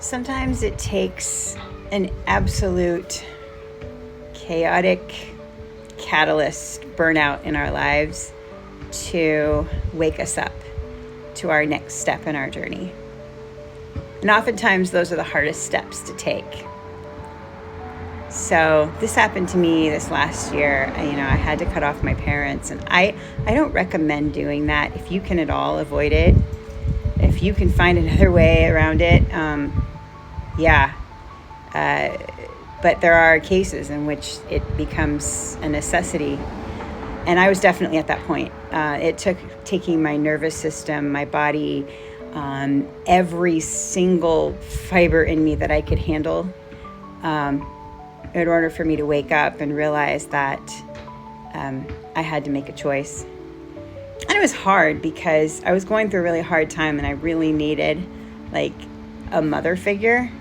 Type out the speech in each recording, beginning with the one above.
Sometimes it takes an absolute chaotic catalyst burnout in our lives to wake us up to our next step in our journey. And oftentimes those are the hardest steps to take. So this happened to me this last year. I had to cut off my parents, and I don't recommend doing that. If you can at all avoid it, if you can find another way around it, but there are cases in which it becomes a necessity. And I was definitely at that point. It took taking my nervous system, my body, every single fiber in me that I could handle, in order for me to wake up and realize that I had to make a choice. And it was hard because I was going through a really hard time, and I really needed like a mother figure.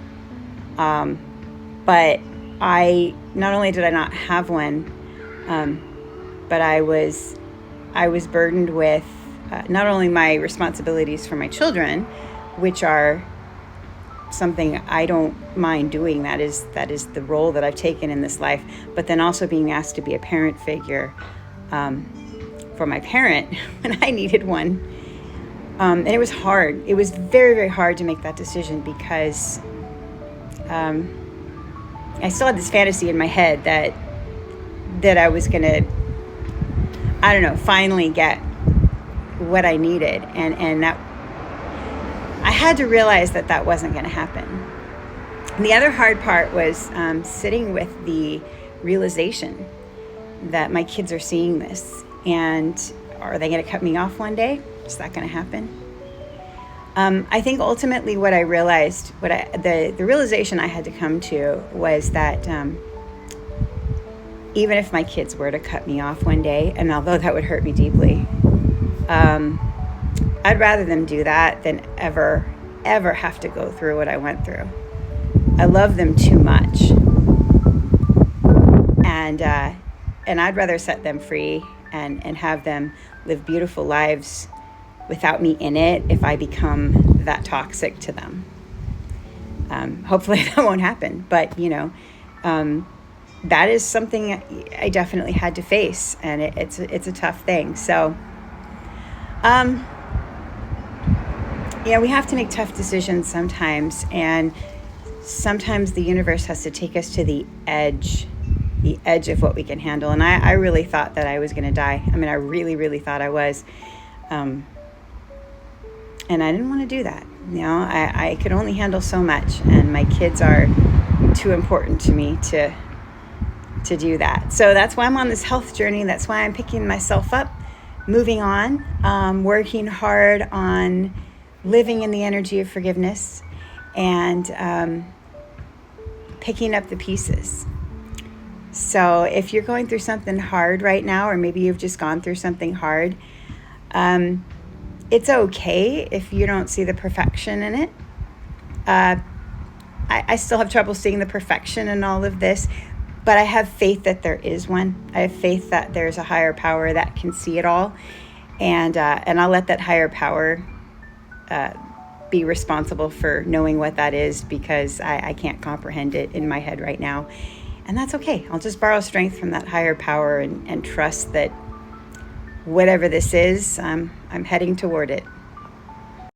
But not only did I not have one, but I was burdened with not only my responsibilities for my children, which are something I don't mind doing. That is the role that I've taken in this life. But then also being asked to be a parent figure for my parent when I needed one. And it was hard. It was very, very hard to make that decision because I still had this fantasy in my head that I was going to, finally get what I needed. And that I had to realize that wasn't going to happen. And the other hard part was sitting with the realization that my kids are seeing this. And are they going to cut me off one day? Is that going to happen? I think ultimately what I realized, the realization I had to come to was that even if my kids were to cut me off one day, and although that would hurt me deeply, I'd rather them do that than ever have to go through what I went through. I love them too much. And I'd rather set them free and have them live beautiful lives without me in it if I become that toxic to them. Hopefully that won't happen, but that is something I definitely had to face, and it's a tough thing. So, we have to make tough decisions sometimes, and sometimes the universe has to take us to the edge of what we can handle. And I really thought that I was going to die. I mean, I really, really thought I was. And I didn't want to do that. I could only handle so much, and my kids are too important to me to do that. So that's why I'm on this health journey. That's why I'm picking myself up, moving on, working hard on living in the energy of forgiveness, and picking up the pieces. So if you're going through something hard right now, or maybe you've just gone through something hard, it's okay if you don't see the perfection in it. I still have trouble seeing the perfection in all of this, but I have faith that there is one. I have faith that there's a higher power that can see it all, and I'll let that higher power be responsible for knowing what that is, because I can't comprehend it in my head right now, and that's okay. I'll just borrow strength from that higher power and trust that whatever this is, I'm heading toward it.